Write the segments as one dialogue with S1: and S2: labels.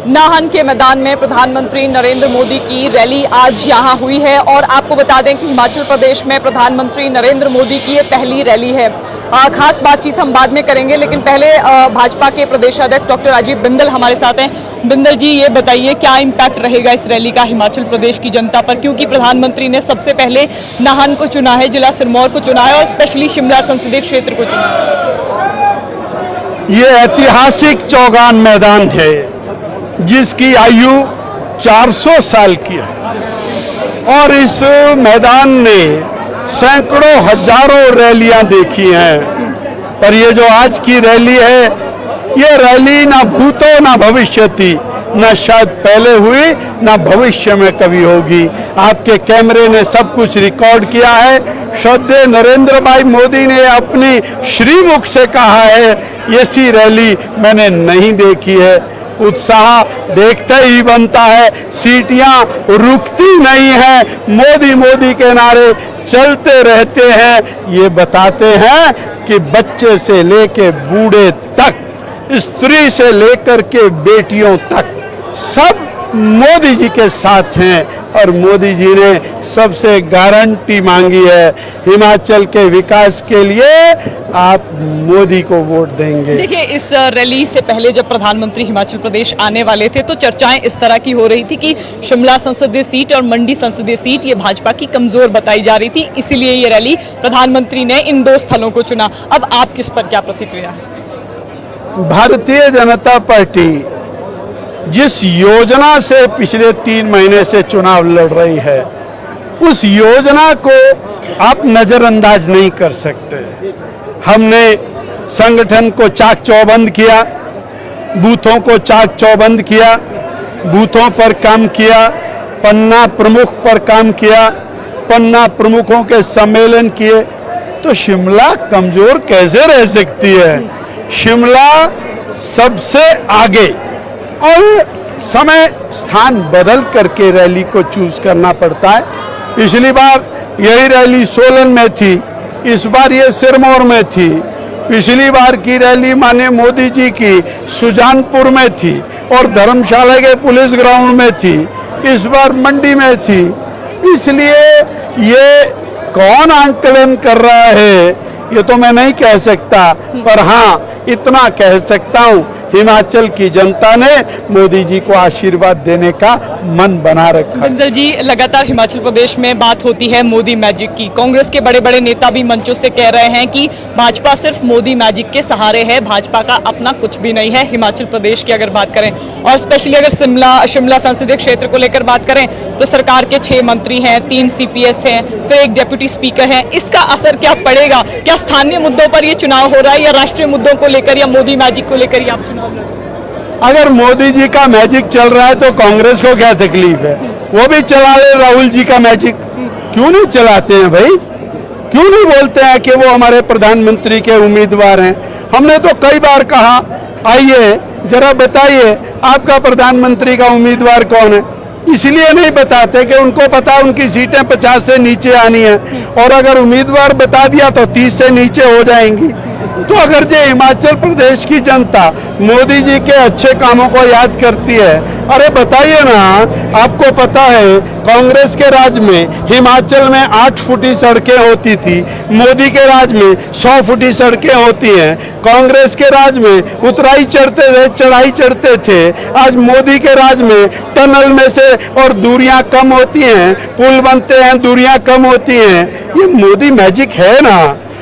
S1: नाहन के मैदान में प्रधानमंत्री नरेंद्र मोदी की रैली आज यहां हुई है और आपको बता दें कि हिमाचल प्रदेश में प्रधानमंत्री नरेंद्र मोदी की ये पहली रैली है। खास बातचीत हम बाद में करेंगे, लेकिन पहले भाजपा के प्रदेश अध्यक्ष डॉक्टर राजीव बिंदल हमारे साथ हैं। बिंदल जी, ये बताइए क्या इम्पैक्ट रहेगा इस रैली का हिमाचल प्रदेश की जनता पर, क्योंकि प्रधानमंत्री ने सबसे पहले नाहन को चुना है, जिला सिरमौर को चुना है और स्पेशली शिमला संसदीय क्षेत्र को चुना है।
S2: ये ऐतिहासिक चौगान मैदान है जिसकी आयु 400 साल की है और इस मैदान ने सैकड़ों हजारों रैलियां देखी हैं, पर ये जो आज की रैली है, ये रैली ना भूतो ना भविष्यति, ना शायद पहले हुई ना भविष्य में कभी होगी। आपके कैमरे ने सब कुछ रिकॉर्ड किया है। श्रद्धेय नरेंद्र भाई मोदी ने अपनी श्रीमुख से कहा है, ऐसी रैली मैंने नहीं देखी है। उत्साह देखते ही बनता है, सीटियां रुकती नहीं है, मोदी मोदी के नारे चलते रहते हैं। ये बताते हैं कि बच्चे से लेके बूढ़े तक, स्त्री से लेकर के बेटियों तक सब मोदी जी के साथ हैं और मोदी जी ने सबसे गारंटी मांगी है, हिमाचल के विकास के लिए आप मोदी को वोट देंगे।
S1: देखिए, इस रैली से पहले जब प्रधानमंत्री हिमाचल प्रदेश आने वाले थे तो चर्चाएं इस तरह की हो रही थी कि शिमला संसदीय सीट और मंडी संसदीय सीट ये भाजपा की कमजोर बताई जा रही थी, इसीलिए ये रैली प्रधानमंत्री ने इन दो स्थलों को चुना। अब आप किस पर क्या प्रतिक्रिया है?
S2: भारतीय जनता पार्टी जिस योजना से पिछले 3 महीने से चुनाव लड़ रही है, उस योजना को आप नजरअंदाज नहीं कर सकते। हमने संगठन को चाक चौबंद किया, बूथों को चाक चौबंद किया, बूथों पर काम किया, पन्ना प्रमुख पर काम किया, पन्ना प्रमुखों के सम्मेलन किए, तो शिमला कमजोर कैसे रह सकती है? शिमला सबसे आगे, और समय स्थान बदल करके रैली को चूज करना पड़ता है। पिछली बार यही रैली सोलन में थी, इस बार ये सिरमौर में थी। पिछली बार की रैली माने मोदी जी की सुजानपुर में थी और धर्मशाला के पुलिस ग्राउंड में थी, इस बार मंडी में थी। इसलिए ये कौन आंकलन कर रहा है ये तो मैं नहीं कह सकता, पर हाँ इतना कह सकता हूँ, हिमाचल की जनता ने मोदी जी को आशीर्वाद देने का मन बना रखा।
S1: बिंदल जी, लगातार हिमाचल प्रदेश में बात होती है मोदी मैजिक की। कांग्रेस के बड़े बड़े नेता भी मंचों से कह रहे हैं कि भाजपा सिर्फ मोदी मैजिक के सहारे है, भाजपा का अपना कुछ भी नहीं है। हिमाचल प्रदेश की अगर बात करें और स्पेशली अगर शिमला संसदीय क्षेत्र को लेकर बात करें तो सरकार के 6 मंत्री हैं, 3 CPS हैं, फिर एक डिप्टी स्पीकर है। इसका असर क्या पड़ेगा? क्या स्थानीय मुद्दों पर यह चुनाव हो रहा है या राष्ट्रीय मुद्दों को लेकर या मोदी मैजिक को लेकर आप चुनाव लड़ रहे हैं?
S2: अगर मोदी जी का मैजिक चल रहा है तो कांग्रेस को क्या तकलीफ है? वो भी चला ले राहुल जी का मैजिक। क्यों नहीं चलाते हैं भाई? क्यों नहीं बोलते हैं कि वो हमारे प्रधानमंत्री के उम्मीदवार हैं? हमने तो कई बार कहा, आइए जरा बताइए आपका प्रधानमंत्री का उम्मीदवार कौन है। इसलिए नहीं बताते कि उनको पता उनकी सीटें 50 से नीचे आनी है, और अगर उम्मीदवार बता दिया तो 30 से नीचे हो जाएंगी। तो अगर जो हिमाचल प्रदेश की जनता मोदी जी के अच्छे कामों को याद करती है, अरे बताइए ना, आपको पता है कांग्रेस के राज में हिमाचल में 8 फुटी सड़कें होती थी, मोदी के राज में 100 फुटी सड़कें होती हैं। कांग्रेस के राज में उतराई चढ़ते थे, चढ़ाई चढ़ते थे, आज मोदी के राज में टनल में से और दूरियां कम होती हैं, पुल बनते हैं, दूरियां कम होती हैं। ये मोदी मैजिक है ना,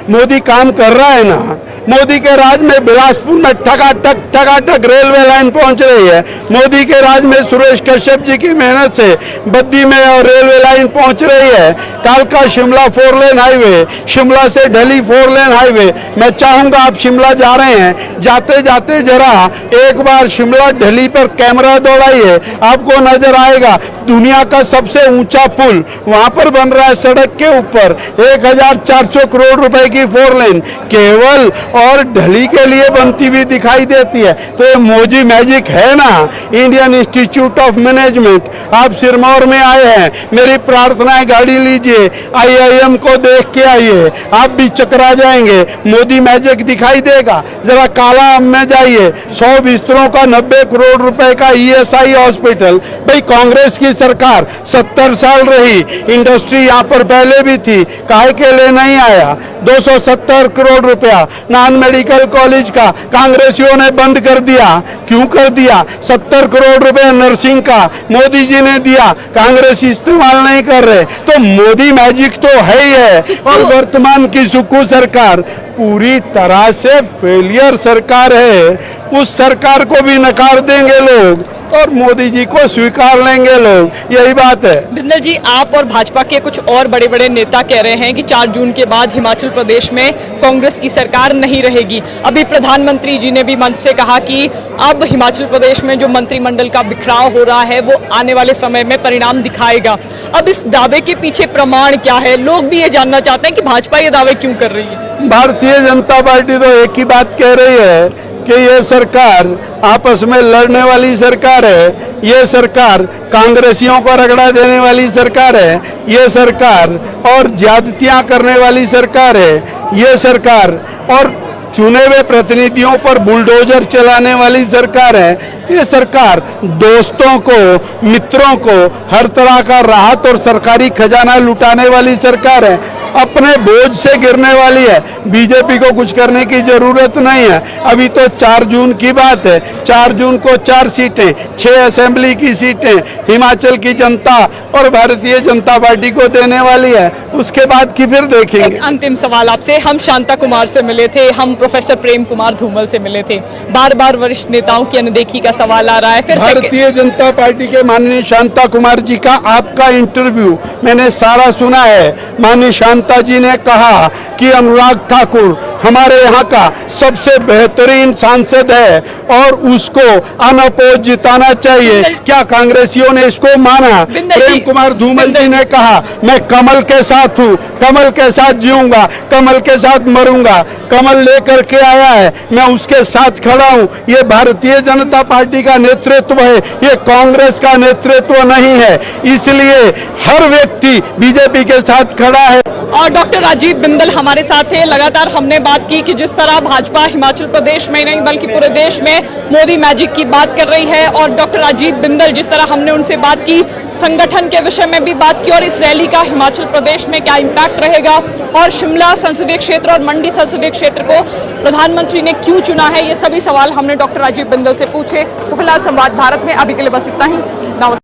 S2: मोदी काम कर रहा है ना। मोदी के राज में बिलासपुर में टकाटक रेलवे लाइन पहुंच रही है। मोदी के राज में सुरेश कश्यप जी की मेहनत से बद्दी में और रेलवे लाइन पहुंच रही है। कालका शिमला 4 लेन हाईवे, शिमला से दिल्ली 4 लेन हाईवे। मैं चाहूंगा आप शिमला जा रहे हैं, जाते जाते जरा एक बार शिमला दिल्ली पर कैमरा दौड़ाइए, आपको नजर आएगा दुनिया का सबसे ऊंचा पुल वहां पर बन रहा है सड़क के ऊपर। 1400 करोड़ रुपए की 4 लेन केवल और ढली के लिए बनती हुई दिखाई देती है। तो ये मोदी मैजिक है ना, इंडियन इंस्टीट्यूट ऑफ मैनेजमेंट, आप सिरमौर में आए हैं, मेरी प्रार्थना है गाड़ी लीजिए, IIM को देख के आइए, आप भी चकरा जाएंगे। मोदी मैजिक दिखाई देगा। जरा कालाअंब में जाइए, 100 बिस्तरों का 90 करोड़ रुपए का ESI हॉस्पिटल। भाई कांग्रेस की सरकार 70 साल रही, इंडस्ट्री यहाँ पर पहले भी थी, काहे के लिए नहीं आया? 270 करोड़ रुपया नॉन मेडिकल कॉलेज का कांग्रेसियों ने बंद कर दिया। क्यों कर दिया? 70 करोड़ रुपए नर्सिंग का मोदी जी ने दिया, कांग्रेस इस्तेमाल नहीं कर रहे। तो मोदी मैजिक तो है ही है। और वर्तमान की सुक्खू सरकार पूरी तरह से फेलियर सरकार है। उस सरकार को भी नकार देंगे लोग और मोदी जी को स्वीकार लेंगे लोग, यही बात है।
S1: बिंदल जी, आप और भाजपा के कुछ और बड़े बड़े नेता कह रहे हैं कि 4 जून के बाद हिमाचल प्रदेश में कांग्रेस की सरकार नहीं रहेगी। अभी प्रधानमंत्री जी ने भी मंच से कहा कि अब हिमाचल प्रदेश में जो मंत्रिमंडल का बिखराव हो रहा है वो आने वाले समय में परिणाम दिखाएगा। अब इस दावे के पीछे प्रमाण क्या है? लोग भी ये जानना चाहते हैं कि भाजपा ये दावे क्यों कर रही है।
S2: भारतीय जनता पार्टी तो एक ही बात कह रही है कि ये सरकार आपस में लड़ने वाली सरकार है, ये सरकार कांग्रेसियों को रगड़ा देने वाली सरकार है, ये सरकार और ज्यादतियां करने वाली सरकार है, ये सरकार और चुने हुए प्रतिनिधियों पर बुलडोजर चलाने वाली सरकार है। ये सरकार दोस्तों को, मित्रों को हर तरह का राहत और सरकारी खजाना लुटाने वाली सरकार है। अपने बोझ से गिरने वाली है। बीजेपी को कुछ करने की जरूरत नहीं है। अभी तो 4 जून की बात है। 4 जून को 4 सीटें, 6 असेंबली की सीटें हिमाचल की जनता और भारतीय जनता पार्टी को देने वाली है। उसके बाद की फिर देखेंगे।
S1: अंतिम सवाल आपसे, हम शांता कुमार से मिले थे, हम प्रोफेसर प्रेम कुमार धूमल से मिले थे, बार बार वरिष्ठ नेताओं की अनदेखी का सवाल आ रहा है। फिर
S2: भारतीय जनता पार्टी के माननीय शांता कुमार जी का आपका इंटरव्यू मैंने सारा सुना है। माननीय शांता जी ने कहा कि अनुराग ठाकुर हमारे यहाँ का सबसे बेहतरीन सांसद है और उसको अनअपोज जिताना चाहिए। क्या कांग्रेसियों ने इसको माना? प्रेम कुमार धूमल जी ने कहा मैं कमल के साथ हूँ, कमल के साथ जीऊंगा, कमल के साथ मरूंगा, कमल लेकर के आया है, मैं उसके साथ खड़ा हूँ। ये भारतीय जनता पार्टी का नेतृत्व है, ये कांग्रेस का नेतृत्व नहीं है। इसलिए हर व्यक्ति बीजेपी के साथ खड़ा है।
S1: और डॉक्टर राजीव बिंदल हमारे साथ हैं। लगातार हमने बात की कि जिस तरह भाजपा हिमाचल प्रदेश में नहीं बल्कि पूरे देश में मोदी मैजिक की बात कर रही है, और डॉक्टर राजीव बिंदल जिस तरह हमने उनसे बात की, संगठन के विषय में भी बात की और इस रैली का हिमाचल प्रदेश में क्या इम्पैक्ट रहेगा और शिमला संसदीय क्षेत्र और मंडी संसदीय क्षेत्र को प्रधानमंत्री ने क्यों चुना है, ये सभी सवाल हमने डॉक्टर राजीव बिंदल से पूछे। तो फिलहाल संवाद भारत में अभी के लिए बस इतना ही। नमस्कार।